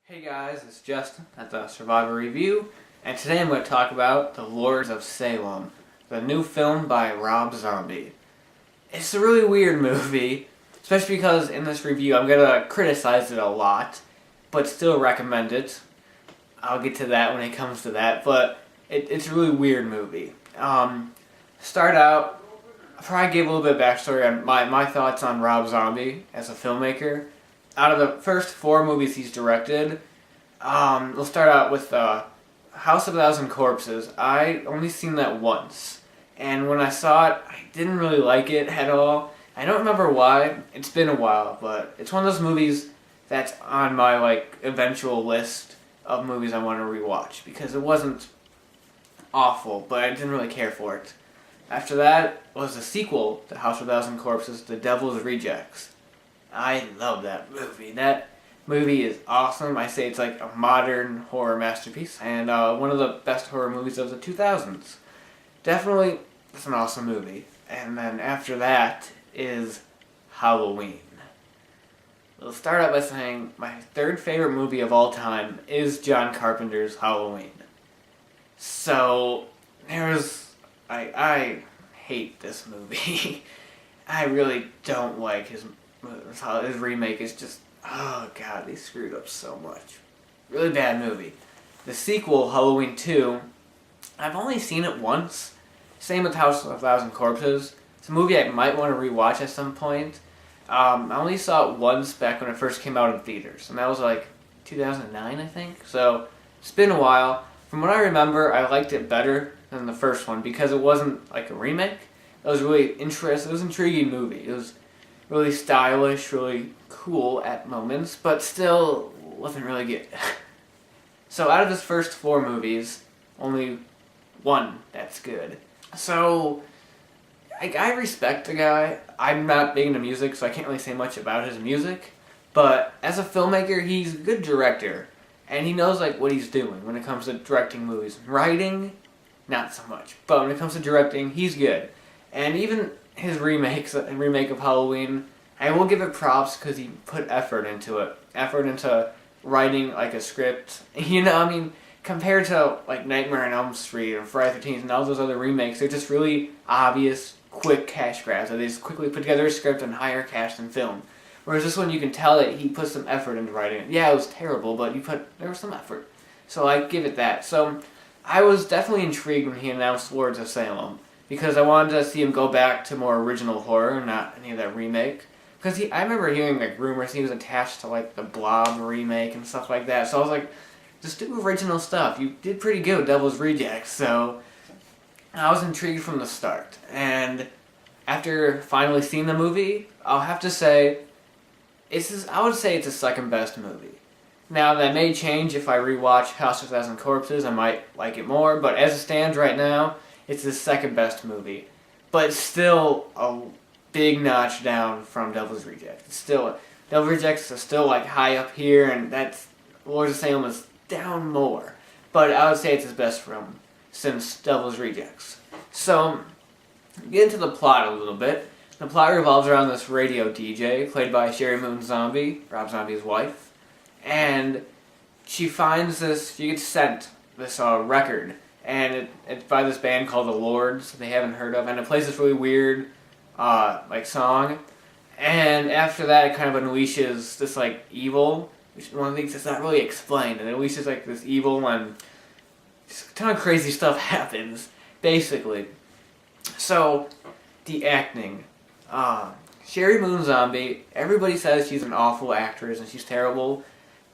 Hey guys, it's Justin at the Survivor Review, and today I'm going to talk about The Lords of Salem, the new film by Rob Zombie. It's a really weird movie, especially because in this review I'm going to criticize it a lot, but still recommend it. I'll get to that when it comes to that, but it's a really weird movie. Start out, I'll probably give a little bit of backstory on my thoughts on Rob Zombie as a filmmaker. Out of the first 4 movies he's directed, we'll start out with House of a Thousand Corpses. I only seen that once, and when I saw it, I didn't really like it at all. I don't remember why. It's been a while, but it's one of those movies that's on my eventual list of movies I want to rewatch because it wasn't awful, but I didn't really care for it. After that was a sequel to House of a Thousand Corpses, The Devil's Rejects. I love that movie. That movie is awesome. I say it's like a modern horror masterpiece and one of the best horror movies of the 2000s. Definitely, it's an awesome movie. And then after that is Halloween. We'll start out by saying my third favorite movie of all time is John Carpenter's Halloween. So, I hate this movie. I really don't like his remake. Is just, oh god, they screwed up so much. Really bad movie. The sequel, Halloween 2, I've only seen it once. Same with House of a Thousand Corpses. It's a movie I might want to rewatch at some point. I only saw it once back when it first came out in theaters, and that was like 2009, I think. So it's been a while. From what I remember, I liked it better than the first one because it wasn't like a remake. It was really interesting. It was an intriguing movie. It was really stylish, really cool at moments, but still wasn't really good. So out of his first 4 movies, only one that's good. So I respect the guy. I'm not big into music, so I can't really say much about his music. But as a filmmaker, he's a good director, and he knows what he's doing when it comes to directing movies. Writing, not so much, but when it comes to directing, he's good. And even his remake of Halloween, I will give it props because he put effort into it. Effort into writing a script. Compared to Nightmare on Elm Street or Friday the 13th and all those other remakes, they're just really obvious, quick cash grabs. They just quickly put together a script and hire cast and film. Whereas this one, you can tell that he put some effort into writing it. Yeah, it was terrible, but there was some effort. So I give it that. So I was definitely intrigued when he announced Lords of Salem, because I wanted to see him go back to more original horror, not any of that remake. Because I remember hearing rumors he was attached to the Blob remake and stuff like that. So I was like, just do original stuff. You did pretty good with Devil's Rejects. So I was intrigued from the start. And after finally seeing the movie, I'll have to say, I would say it's his second best movie. Now that may change if I rewatch House of a Thousand Corpses. I might like it more, but as it stands right now, it's his second best movie. But still a big notch down from Devil's Rejects. Devil's Rejects is still high up here, and that's Lords of Salem is down more. But I would say it's his best film since Devil's Rejects. So, get into the plot a little bit. The plot revolves around this radio DJ, played by Sherry Moon Zombie, Rob Zombie's wife. And she gets sent this record. And it's by this band called The Lords, they haven't heard of. And it plays this really weird, song. And after that, it kind of unleashes this, evil. One of the things that's not really explained. And it unleashes, this evil, and just a ton of crazy stuff happens, basically. So, the acting. Sherry Moon Zombie, everybody says she's an awful actress and she's terrible.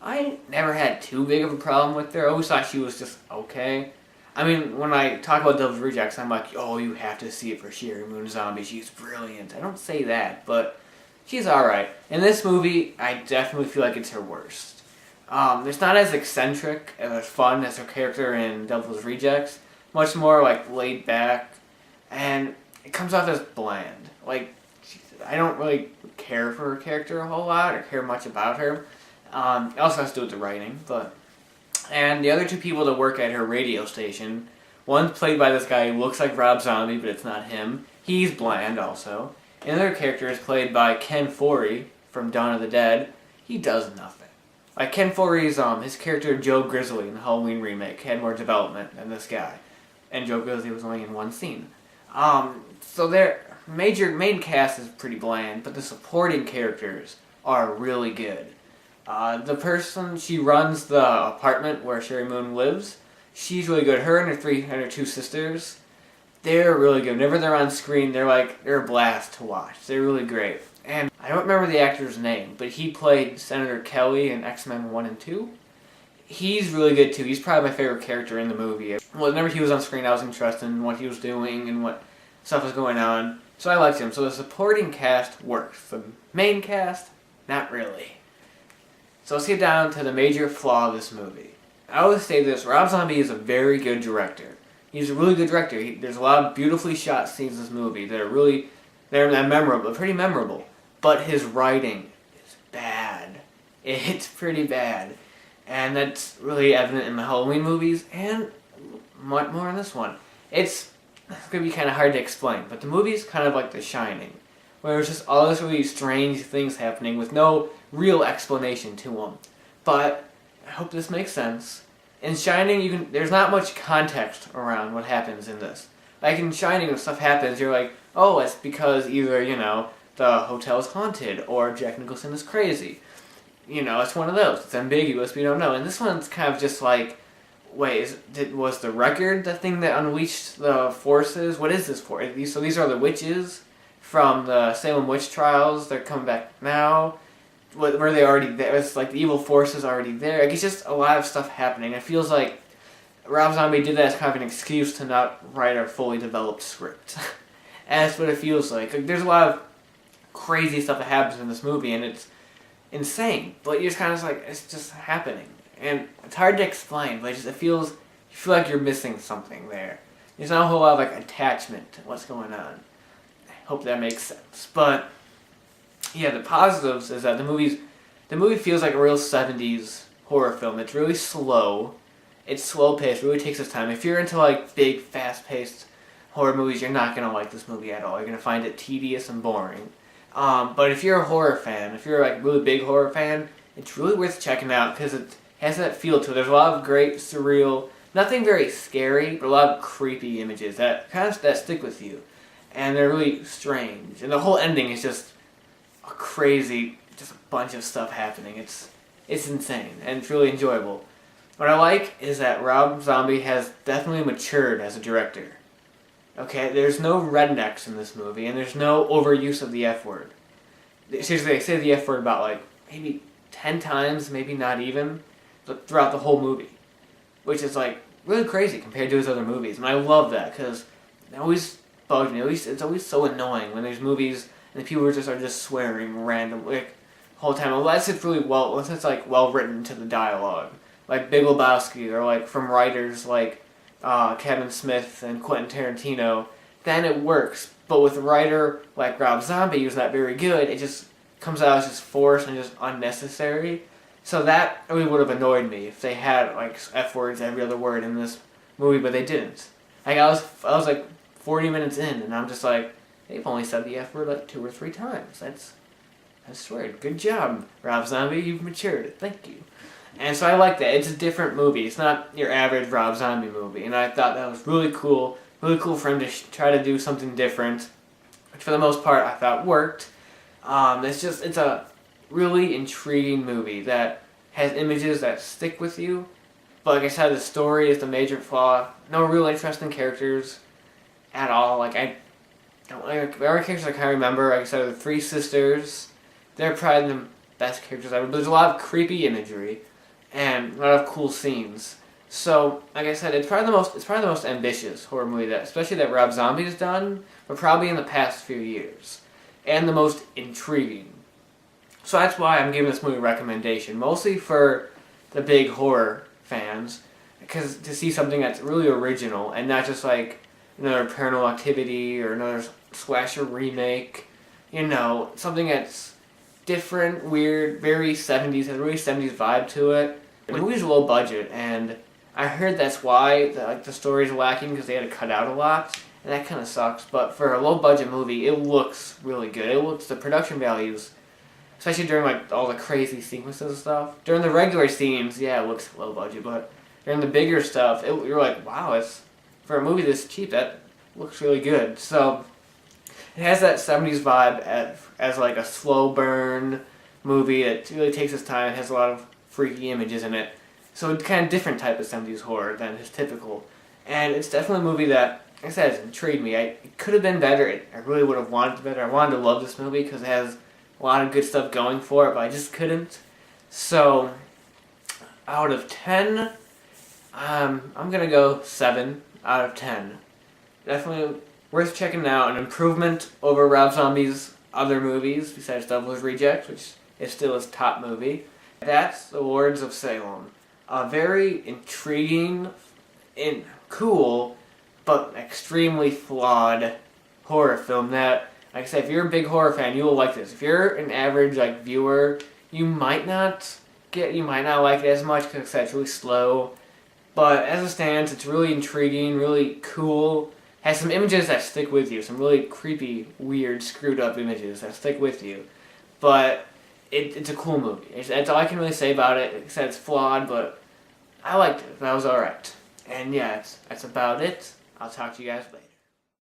I never had too big of a problem with her. I always thought she was just okay. When I talk about Devil's Rejects, I'm like, oh, you have to see it for Sherry Moon Zombie. She's brilliant. I don't say that, but she's alright. In this movie, I definitely feel like it's her worst. It's not as eccentric and as fun as her character in Devil's Rejects. Much more, laid back. And it comes off as bland. I don't really care for her character a whole lot or care much about her. It also has to do with the writing, And the other 2 people that work at her radio station, one's played by this guy who looks like Rob Zombie, but it's not him. He's bland also. And the other character is played by Ken Foree from Dawn of the Dead. He does nothing. Like Ken Foree's his character Joe Grizzly in the Halloween remake had more development than this guy, and Joe Grizzly was only in one scene. So their main cast is pretty bland, but the supporting characters are really good. The person, she runs the apartment where Sherry Moon lives. She's really good. Her and her two sisters, they're really good. Whenever they're on screen, they're a blast to watch. They're really great. And I don't remember the actor's name, but he played Senator Kelly in X-Men 1 and 2. He's really good too. He's probably my favorite character in the movie. Whenever he was on screen, I was interested in what he was doing and what stuff was going on. So I liked him. So the supporting cast works. The main cast, not really. So let's get down to the major flaw of this movie. I always say this, Rob Zombie is a very good director. He's a really good director. There's a lot of beautifully shot scenes in this movie that are they're not memorable, pretty memorable. But his writing is bad. It's pretty bad. And that's really evident in the Halloween movies, and much more in this one. It's going to be kind of hard to explain, but the movie's kind of like The Shining, where there's just all these really strange things happening with no real explanation to them. But I hope this makes sense. In Shining, there's not much context around what happens in this. Like in Shining, when stuff happens, you're like, oh, it's because either, the hotel's haunted, or Jack Nicholson is crazy. It's one of those. It's ambiguous, we don't know. And this one's kind of just like, wait, was the record the thing that unleashed the forces? What is this for? So these are the witches from the Salem witch trials. They're coming back now. Were they already there? It's like the evil force is already there. Like, it's just a lot of stuff happening. It feels like Rob Zombie did that as kind of an excuse to not write a fully developed script. And that's what it feels like. There's a lot of crazy stuff that happens in this movie, and it's insane. But you're just kind of like, it's just happening. And it's hard to explain, but you feel like you're missing something there. There's not a whole lot of attachment to what's going on. I hope that makes sense. But yeah, the positives is that the movie feels like a real 70s horror film. It's really slow. It's slow paced, really takes its time. If you're into big, fast paced horror movies, you're not gonna like this movie at all. You're gonna find it tedious and boring. But if you're a horror fan, if you're a really big horror fan, it's really worth checking out because it has that feel to it. There's a lot of great, surreal, nothing very scary, but a lot of creepy images that that stick with you. And they're really strange. And the whole ending is just a crazy, just a bunch of stuff happening. It's insane, and it's really enjoyable. What I like is that Rob Zombie has definitely matured as a director. Okay, there's no rednecks in this movie, and there's no overuse of the F word. Seriously, they say the F word about maybe 10 times, maybe not even, but throughout the whole movie. Which is really crazy compared to his other movies. And I love that, because it always bugs me. At least it's always so annoying when there's movies and the people are just swearing randomly the whole time. Unless it's well written to the dialogue. Like Big Lebowski, or from writers like Kevin Smith and Quentin Tarantino, then it works. But with a writer like Rob Zombie, who's not very good, it just comes out as just forced and just unnecessary. So that really would have annoyed me if they had F words every other word in this movie, but they didn't. I was 40 minutes in, and I'm just they've only said the F word 2 or 3 times. I swear, good job, Rob Zombie. You've matured. Thank you. And so I like that. It's a different movie. It's not your average Rob Zombie movie. And I thought that was really cool. Really cool for him to try to do something different, which for the most part I thought worked. It's a really intriguing movie that has images that stick with you. But like I said, the story is the major flaw. No real interesting characters at all. The only characters I can remember, like I said, are the 3 sisters. They're probably the best characters ever. But there's a lot of creepy imagery and a lot of cool scenes. So, like I said, it's probably the most ambitious horror movie especially that Rob Zombie has done, but probably in the past few years, and the most intriguing. So that's why I'm giving this movie a recommendation, mostly for the big horror fans, because to see something that's really original and not just another Paranormal Activity or another slasher remake, something that's different, weird, very 70s, has a really 70s vibe to it. The movie's low budget, and I heard that's why the story's lacking, because they had to cut out a lot, and that kind of sucks. But for a low budget movie, it looks really good. The production values, especially during like all the crazy sequences and stuff. During the regular scenes, yeah, it looks low budget, but during the bigger stuff, you're like, wow, it's for a movie this cheap, that looks really good. So it has that 70s vibe as like a slow burn movie that really takes its time. It has a lot of freaky images in it. So it's kind of different type of 70s horror than his typical. And it's definitely a movie that, like I said, has intrigued me. It could have been better. I really would have wanted it better. I wanted to love this movie because it has a lot of good stuff going for it, but I just couldn't. So, out of 10, I'm going to go 7 out of 10. Definitely worth checking out. An improvement over Rob Zombie's other movies, besides Devil's Rejects, which is still his top movie. That's The Lords of Salem. A very intriguing and cool, but extremely flawed horror film that, like I said, if you're a big horror fan, you will like this. If you're an average like viewer, you might not like it as much because it's really slow. But as it stands, it's really intriguing, really cool. Has some images that stick with you, some really creepy, weird, screwed up images that stick with you. But it's a cool movie. That's all I can really say about it. Like I said, it's flawed, but I liked it. That was alright. And yeah, that's about it. I'll talk to you guys later.